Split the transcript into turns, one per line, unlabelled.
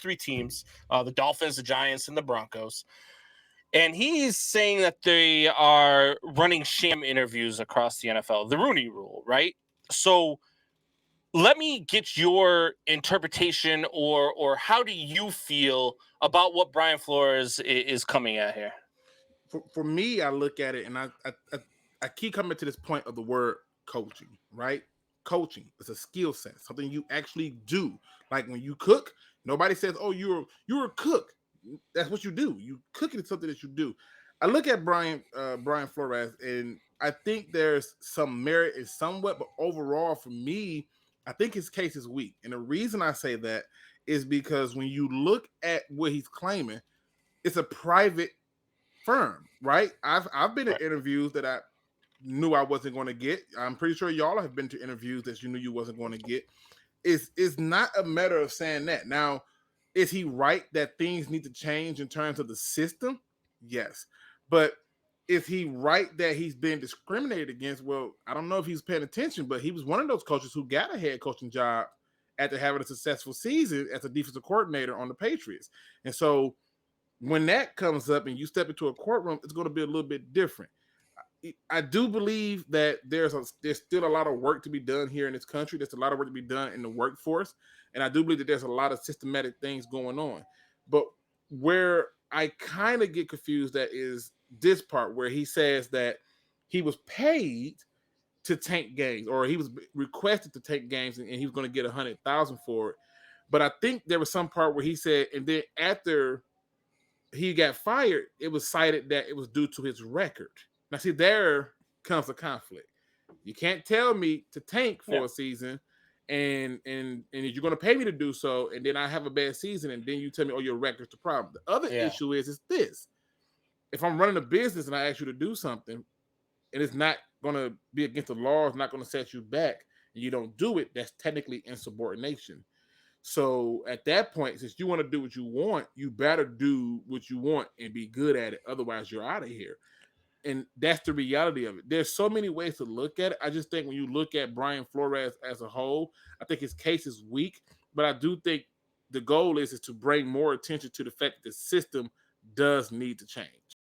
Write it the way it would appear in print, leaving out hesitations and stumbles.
three teams: the Dolphins, the Giants, and the Broncos. And he's saying that they are running sham interviews across the NFL, the Rooney Rule, right? So let me get your interpretation, or how do you feel about what Brian Flores is coming at here?
For me, I look at it and I keep coming to this point of the word coaching, right? Coaching is a skill set, something you actually do. Like when you cook, nobody says, "Oh, you're a cook." That's what you do. You cooking is something that you do. I look at Brian Flores, and I think there's some merit in somewhat, but overall, for me, I think his case is weak. And the reason I say that is because when you look at what he's claiming, it's a private firm, right? I've been in
Right.
interviews that I knew I wasn't going to get. I'm pretty sure y'all have been to interviews that you knew you wasn't going to get. It's not a matter of saying that. Now, is he right that things need to change in terms of the system? Yes. But is he right that he's been discriminated against? Well, I don't know if he's paying attention, but he was one of those coaches who got a head coaching job after having a successful season as a defensive coordinator on the Patriots. And so when that comes up and you step into a courtroom, it's going to be a little bit different. I do believe that there's still a lot of work to be done here in this country. There's a lot of work to be done in the workforce, and I do believe that there's a lot of systematic things going on. But where I kind of get confused at is this part where he says that he was paid to tank games, or he was requested to take games, and he was going to get 100,000 for it. But I think there was some part where he said, and then after he got fired, it was cited that it was due to his record. Now, see, there comes a conflict. You can't tell me to tank
Yeah.
for a season, and you're going to pay me to do so, and then I have a bad season, and then you tell me, oh, your record's the problem. The other
Yeah.
issue is this: if I'm running a business and I ask you to do something, and it's not going to be against the law, it's not going to set you back, and you don't do it, that's technically insubordination. So at that point, since you want to do what you want, you better do what you want and be good at it. Otherwise, you're out of here. And that's the reality of it. There's so many ways to look at it. I just think when you look at Brian Flores as a whole, I think his case is weak. But I do think the goal is to bring more attention to the fact that the system does need to change.